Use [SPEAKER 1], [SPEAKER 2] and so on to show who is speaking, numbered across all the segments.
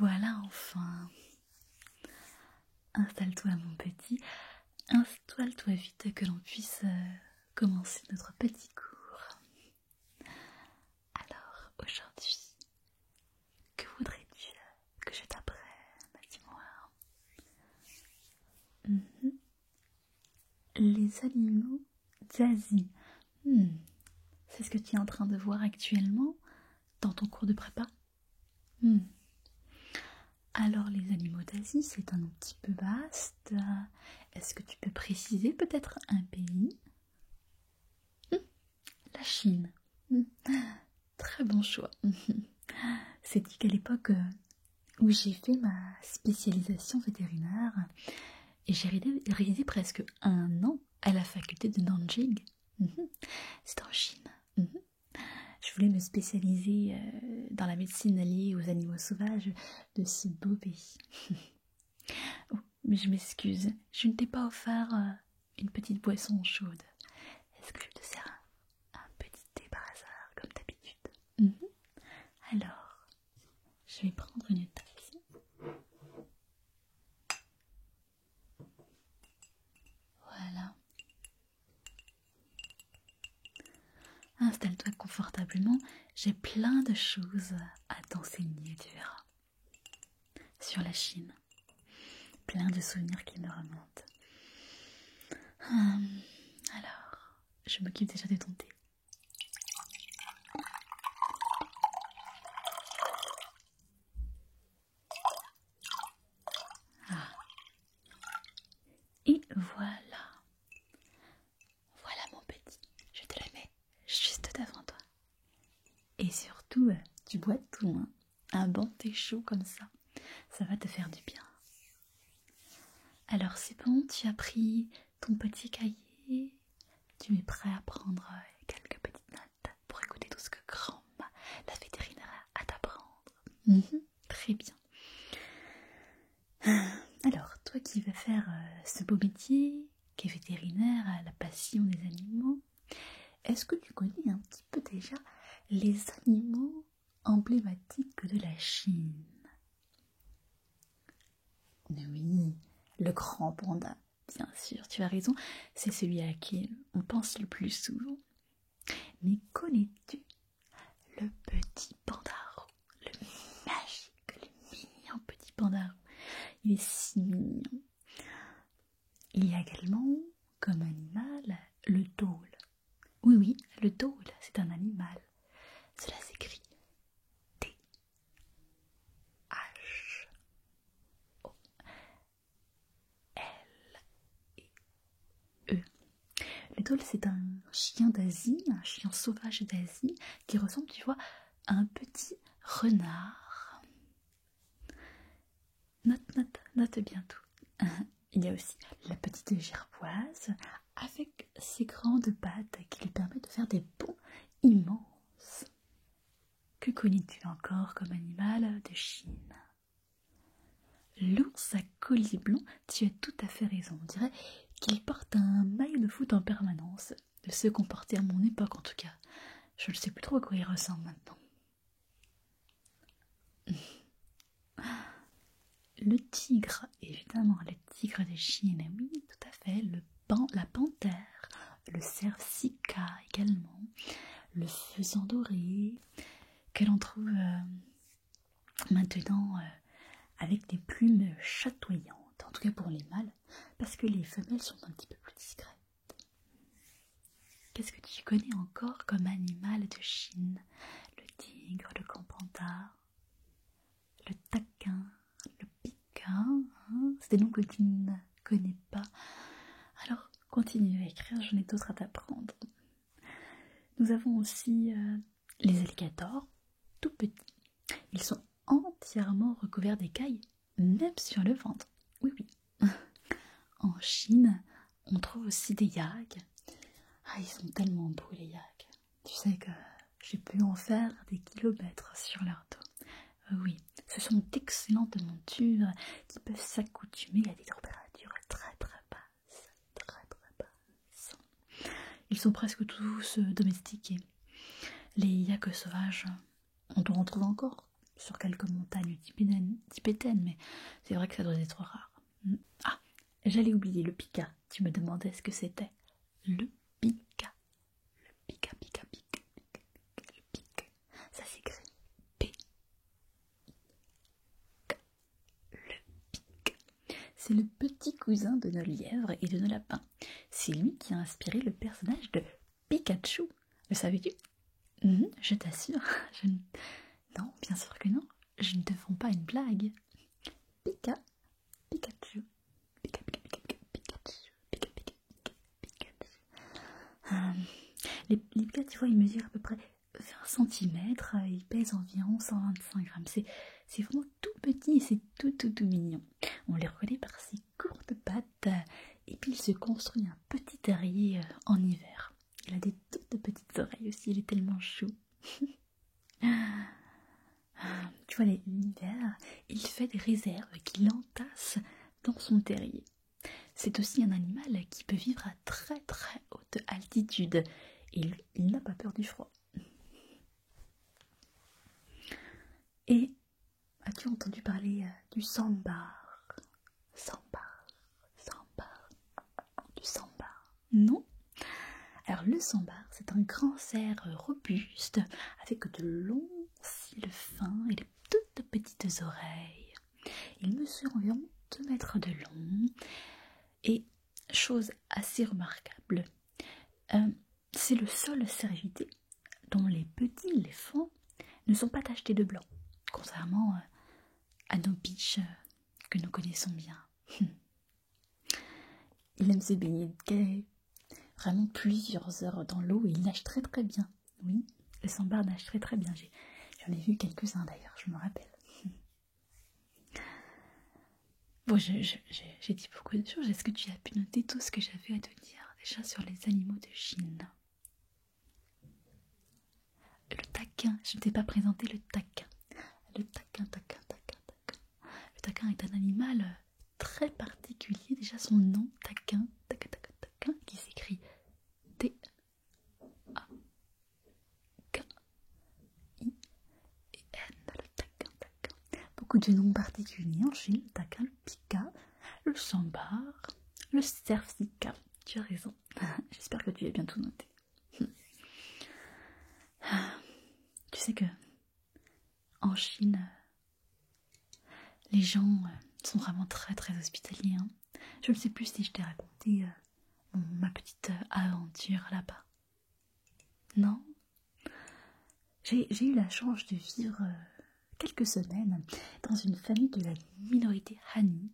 [SPEAKER 1] voilà enfin. Installe-toi mon petit, installe-toi vite que l'on puisse commencer notre petit cours. Alors aujourd'hui, que voudrais-tu que je t'apprenne? Dis-moi. Les animaux d'Asie. C'est ce que tu es en train de voir actuellement dans ton cours de prépa? Alors les animaux d'Asie, c'est un petit peu vaste. Est-ce que tu peux préciser peut-être un pays? La Chine. Très bon choix. C'est dit qu'à l'époque où j'ai fait ma spécialisation vétérinaire, et j'ai réalisé presque 1 an à la faculté de Nanjing. C'est en Chine. Je voulais me spécialiser dans la médecine liée aux animaux sauvages de ce beau pays. Oh, mais je m'excuse, je ne t'ai pas offert une petite boisson chaude. Est-ce que je te sers un petit thé par hasard, comme d'habitude? Alors, je vais prendre une tasse. Voilà. Installe-toi confortablement, j'ai plein de choses à t'enseigner, tu verras. Sur la Chine. Plein de souvenirs qui me remontent. Alors, je m'occupe déjà de ton thé. Et voilà. Voilà mon petit. Je te la mets juste devant toi. Et surtout, tu bois tout, hein. Un bon thé chaud comme ça. Ça va te faire du bien. Alors c'est bon, tu as pris ton petit cahier. Tu es prêt à prendre quelques petites notes pour écouter tout ce que grand-mère, la vétérinaire, a à t'apprendre. Très bien. Alors, toi qui veux faire ce beau métier, qui est vétérinaire, à la passion des animaux, est-ce que tu connais un petit peu déjà les animaux emblématiques de la Chine? Mais oui, le grand panda, bien sûr, tu as raison, c'est celui à qui on pense le plus souvent. Mais connais-tu le petit pandarou, le magique, le mignon petit pandarou? Il est si mignon. Il y a également, comme animal, le dhole. Oui, le dhole, c'est un animal. Cela s'écrit T-H-O-L-E. Le dhole, c'est un chien d'Asie, un chien sauvage d'Asie, qui ressemble, tu vois, à un petit renard. Note bien tout. Il y a aussi la petite gerboise avec ses grandes pattes qui lui permettent de faire des bonds immenses. Que connais-tu encore comme animal de Chine? L'ours à collier blanc, tu as tout à fait raison. On dirait qu'il porte un maillot de foot en permanence, de ceux qu'on portait à mon époque en tout cas. Je ne sais plus trop à quoi il ressemble maintenant. Le tigre, évidemment, le tigre de Chine, oui, tout à fait, la panthère, le cerf sika également, le faisan doré, que l'on trouve maintenant avec des plumes chatoyantes, en tout cas pour les mâles, parce que les femelles sont un petit peu plus discrètes. Qu'est-ce que tu connais encore comme animal de Chine? Le tigre, le grand panda, le taquin, le piquin, hein? C'est des noms que tu ne connais pas. Alors, continue à écrire, j'en ai d'autres à t'apprendre. Nous avons aussi les alligators, tout petits. Ils sont entièrement recouverts d'écailles, même sur le ventre. Oui. En Chine, on trouve aussi des yaks. Ah, ils sont tellement beaux les yaks. Tu sais que j'ai pu en faire des kilomètres sur leur dos. Oui, ce sont d'excellentes montures qui peuvent s'accoutumer à des températures très basses. Ils sont presque tous domestiqués. Les yaks sauvages, on en trouve encore sur quelques montagnes tibétaines, mais c'est vrai que ça doit être rare. Ah, j'allais oublier le pika. Tu me demandais ce que c'était. Le pika. Le pika, pika, pika, pika, le pika. Ça s'écrit P. Le pika. C'est le petit cousin de nos lièvres et de nos lapins. C'est lui qui a inspiré le personnage de Pikachu. Le savais-tu? Je t'assure. Non, bien sûr que non. Je ne te fais pas une blague. Pika, Pikachu. Pika, pika, pika, pika, Pikachu. Pika, pika, pika, Pikachu. Les Pika, tu vois, ils mesurent à peu près 20 cm. Ils pèsent environ 125 grammes. C'est vraiment tout petit et c'est tout mignon. On les reconnaît par ses courtes pattes. Et puis il se construit un petit terrier en hiver. Il a des toutes petites oreilles aussi, il est tellement chou. Tu vois, l'hiver, il fait des réserves qu'il entasse dans son terrier. C'est aussi un animal qui peut vivre à très haute altitude. Et lui, il n'a pas peur du froid. Et as-tu entendu parler du sambar? Du sambar? Non? Alors le sambar, c'est un grand cerf robuste avec de longs cils fins et de toutes petites oreilles. Il mesure environ 2 mètres de long et, chose assez remarquable, c'est le seul cervidé dont les petits éléphants ne sont pas tachetés de blanc, contrairement à nos biches que nous connaissons bien. Il aime se baigner vraiment plusieurs heures dans l'eau et il nage très bien. Oui, le sambar nage très bien. J'en ai vu quelques-uns d'ailleurs, je me rappelle. Bon, j'ai dit beaucoup de choses. Est-ce que tu as pu noter tout ce que j'avais à te dire déjà sur les animaux de Chine? Le taquin, je ne t'ai pas présenté le taquin. Le taquin. Le taquin est un animal très particulier. Déjà son nom, taquin, qui s'écrit T-A-K-I-N, le taquin. Beaucoup de noms particuliers en Chine, le taquin, le pika, le sambar, le cerf-sika. Tu as raison. J'espère que tu as bien tout noté. Tu sais que en Chine, les gens sont vraiment très hospitaliers. Hein. Je ne sais plus si je t'ai raconté ma petite aventure là-bas. Non? J'ai eu la chance de vivre quelques semaines dans une famille de la minorité Han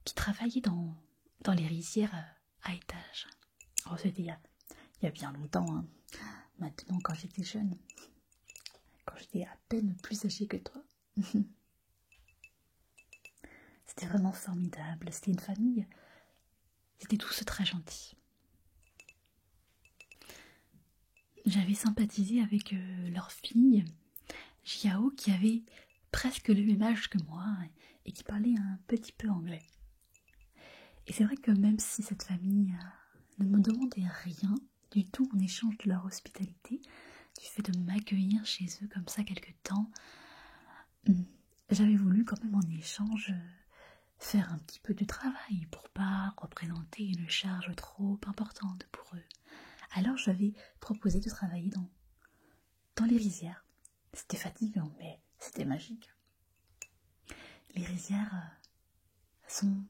[SPEAKER 1] qui travaillait dans les rizières à étages. Oh, c'était il y a bien longtemps. Hein. Maintenant, quand j'étais jeune, quand j'étais à peine plus âgée que toi. C'était vraiment formidable. C'était une famille. Ils étaient tous très gentils. J'avais sympathisé avec leur fille, Jiao, qui avait presque le même âge que moi et qui parlait un petit peu anglais. Et c'est vrai que même si cette famille ne me demandait rien du tout en échange de leur hospitalité, du fait de m'accueillir chez eux comme ça quelque temps, j'avais voulu quand même en échange faire un petit peu de travail pour pas représenter une charge trop importante pour eux. Alors j'avais proposé de travailler dans les rizières. C'était fatigant, mais c'était magique. Les rizières sont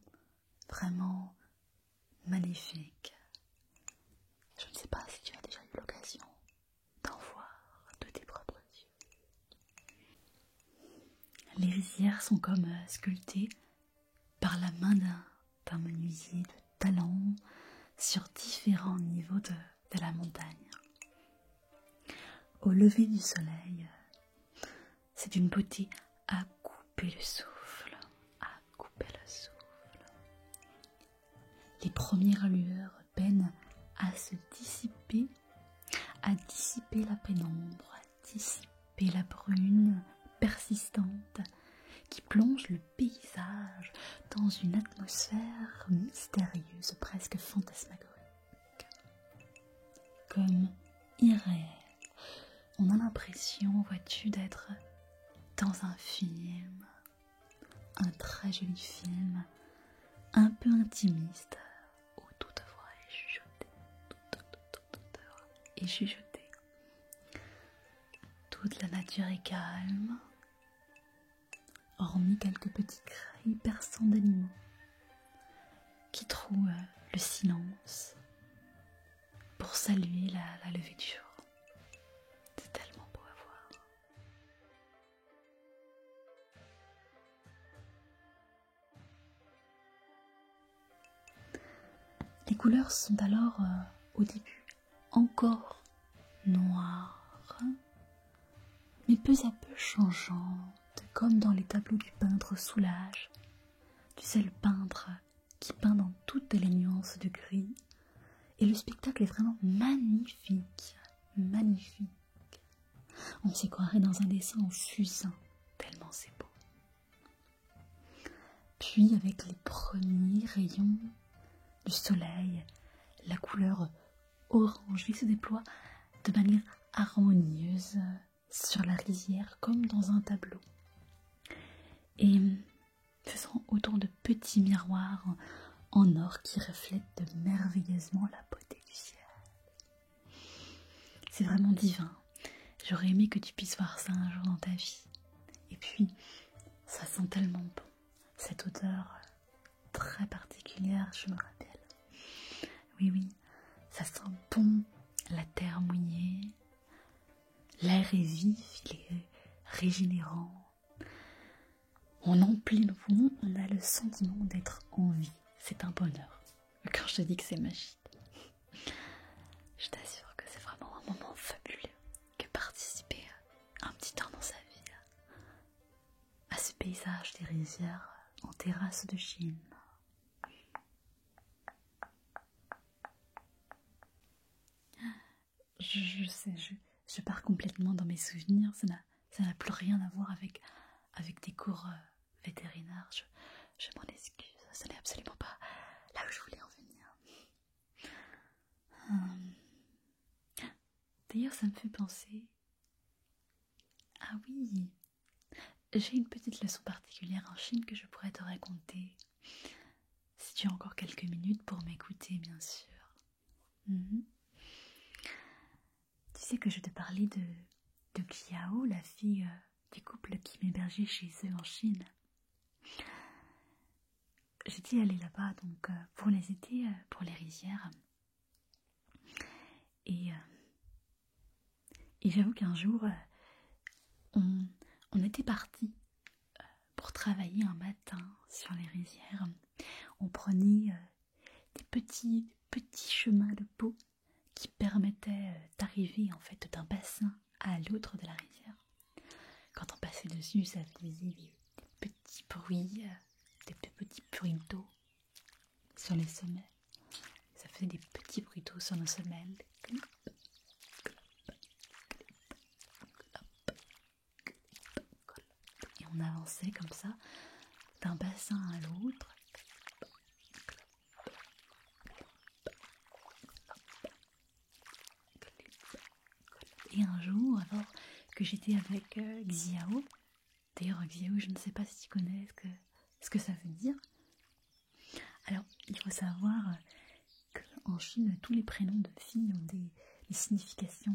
[SPEAKER 1] vraiment magnifiques. Je ne sais pas si tu as déjà eu l'occasion d'en voir de tes propres yeux. Les rizières sont comme sculptées par la main d'un menuisier de talent sur différents niveaux de la montagne. Au lever du soleil, c'est d'une beauté à couper le souffle, Les premières lueurs peinent à se dissiper, à dissiper la pénombre, à dissiper la brune persistante qui plonge le paysage dans une atmosphère mystérieuse, presque fantasmagorique. Comme irréelle. On a l'impression, vois-tu, d'être dans un film, un très joli film, un peu intimiste, où toute voix est chuchotée, toute voix est chuchotée. Toute la nature est calme, hormis quelques petits cris perçants d'animaux qui trouent le silence pour saluer la levée du jour. C'est tellement beau à voir. Les couleurs sont alors au début encore noires, mais peu à peu changeantes, comme dans les tableaux du peintre Soulages. Tu sais, le peintre qui peint dans toutes les nuances de gris. Et le spectacle est vraiment magnifique, magnifique. On s'y croirait dans un dessin en fusain, tellement c'est beau. Puis avec les premiers rayons du soleil, la couleur orangée se déploie de manière harmonieuse sur la rizière comme dans un tableau. Et faisant autant de petits miroirs en or qui reflètent merveilleusement la beauté du ciel. C'est vraiment divin. J'aurais aimé que tu puisses voir ça un jour dans ta vie. Et puis, ça sent tellement bon. Cette odeur très particulière, je me rappelle. Oui, oui, ça sent bon la terre mouillée. L'air est vif, il est régénérant. On emplit nos poumons, on a le sentiment d'être en vie. C'est un bonheur. Quand je te dis que c'est magique, je t'assure que c'est vraiment un moment fabuleux que participer un petit temps dans sa vie à ce paysage des rizières en terrasse de Chine. Je sais, je pars complètement dans mes souvenirs. Ça n'a plus rien à voir avec des cours vétérinaires. Je m'en excuse. Ce n'est absolument pas là où je voulais en venir. D'ailleurs, ça me fait penser... Ah oui, j'ai une petite leçon particulière en Chine que je pourrais te raconter. Si tu as encore quelques minutes pour m'écouter, bien sûr. Tu sais que je te parlais de Xiao, la fille du couple qui m'hébergeait chez eux en Chine. J'étais allée là-bas donc pour les étés, pour les rizières. Et j'avoue qu'un jour, on était partis pour travailler un matin sur les rizières. On prenait des petits chemins de peau qui permettaient d'arriver en fait d'un bassin à l'autre de la rizière. Quand on passait dessus, ça faisait des petits bruits, des petits bruits d'eau sur les semelles. Ça faisait des petits bruits d'eau sur nos semelles. Et on avançait comme ça, d'un bassin à l'autre. Et un jour, alors que j'étais avec Xiao, d'ailleurs Xiao, je ne sais pas si tu connais ce que ça veut dire. Alors, il faut savoir qu'en Chine, tous les prénoms de filles ont des significations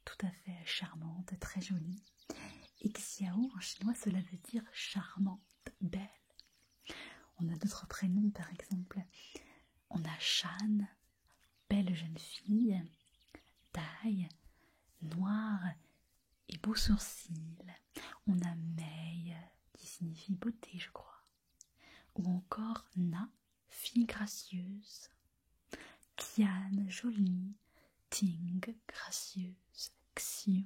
[SPEAKER 1] tout à fait charmantes, très jolies. Et Xiao, en chinois, cela veut dire charmante, belle. On a d'autres prénoms, par exemple, on a Shan, belle jeune fille, Tai, noire et beaux sourcils. On a Mei, qui signifie beauté, je crois. Ou encore Na, fille gracieuse. Qian, jolie. Ting, gracieuse. Xiu,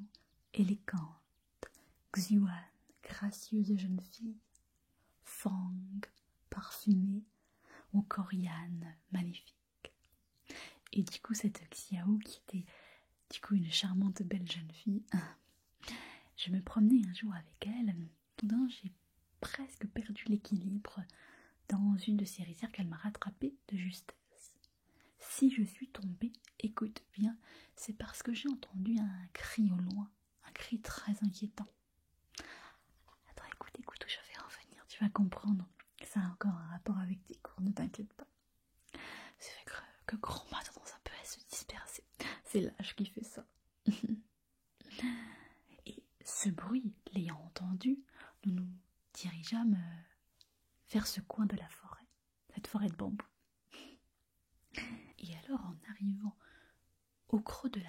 [SPEAKER 1] élégante. Xuan, gracieuse jeune fille. Fang, parfumée. Ou encore Yan, magnifique. Et du coup, cette Xiao, qui était du coup une charmante belle jeune fille, je me promenais un jour avec elle. Soudain, j'ai presque perdu l'équilibre dans une de ces rizières qu'elle m'a rattrapée de justesse. Si je suis tombée, écoute bien, c'est parce que j'ai entendu un cri au loin, un cri très inquiétant. écoute où je vais en venir, tu vas comprendre. Ça a encore un rapport avec tes cours, ne t'inquiète pas. C'est vrai que grand-ma a tendance un peu à se disperser. C'est l'âge qui fait ça. Et ce bruit, l'ayant entendu, nous nous dirigeâmes vers ce coin de la forêt, cette forêt de bambou. Et alors, en arrivant au creux de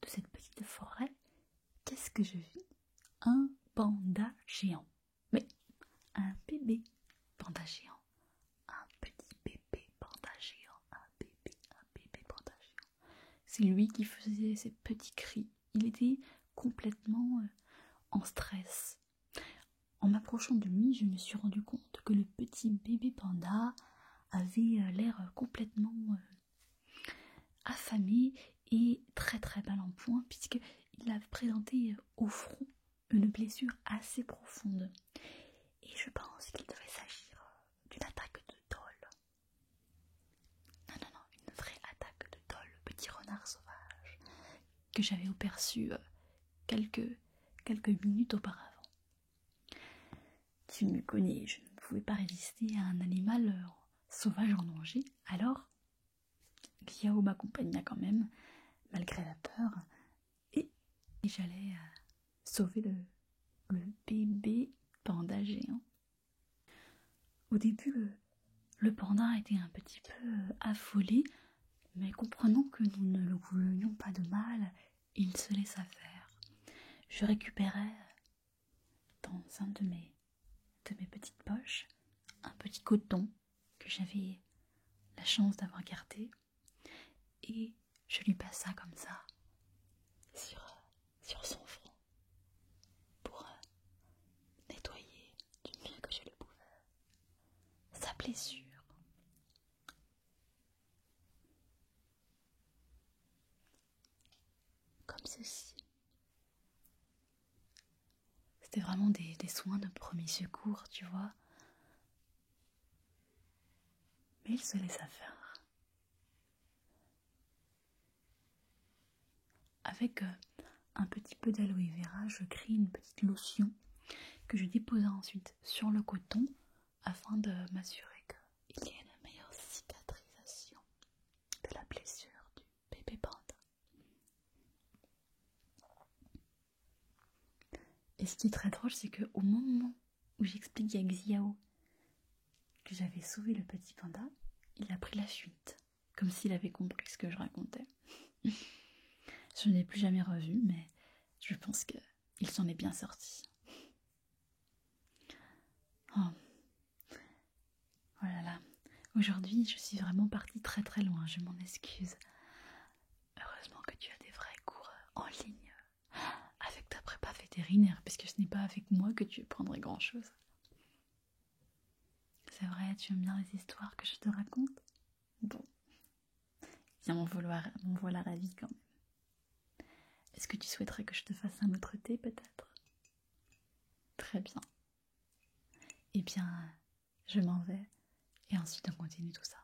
[SPEAKER 1] cette petite forêt, qu'est-ce que je vis? Un panda géant. Mais un bébé panda géant. Un petit bébé panda géant. Un bébé panda géant. C'est lui qui faisait ces petits cris. Il était complètement en stress. En m'approchant de lui, je me suis rendu compte que le petit bébé panda avait l'air complètement affamé et très très mal en point, puisqu'il avait présenté au front une blessure assez profonde. Et je pense qu'il devait s'agir d'une attaque de dol. Non, une vraie attaque de dol, le petit renard sauvage, que j'avais aperçu quelques minutes auparavant. Tu me connais, je ne pouvais pas résister à un animal sauvage en danger, alors Xiao m'accompagna quand même, malgré la peur, et j'allais sauver le bébé panda géant. Au début, le panda était un petit peu affolé, mais comprenant que nous ne le voulions pas de mal, il se laissa faire. Je récupérais dans un de mes petites poches un petit coton que j'avais la chance d'avoir gardé, et je lui passa comme ça sur son front pour nettoyer du mieux que je le pouvais sa blessure. Comme ceci. C'était vraiment des soins de premier secours, tu vois. Mais il se laissa faire. Avec un petit peu d'aloe vera, je crée une petite lotion que je déposa ensuite sur le coton afin de m'assurer qu'il y ait une meilleure cicatrisation de la blessure du bébé panda. Et ce qui est très drôle, c'est qu'au moment où j'explique à Xiao que j'avais sauvé le petit panda, il a pris la fuite, comme s'il avait compris ce que je racontais. Je ne l'ai plus jamais revu, mais je pense qu'il s'en est bien sorti. Oh là là, aujourd'hui je suis vraiment partie très très loin, je m'en excuse. Heureusement que tu as des vrais cours en ligne avec ta prépa vétérinaire, puisque ce n'est pas avec moi que tu apprendrais grand chose. C'est vrai, tu aimes bien les histoires que je te raconte? Bon, bien m'en voilà ravie quand même. Est-ce que tu souhaiterais que je te fasse un autre thé peut-être? Très bien. Eh bien, je m'en vais et ensuite on continue tout ça.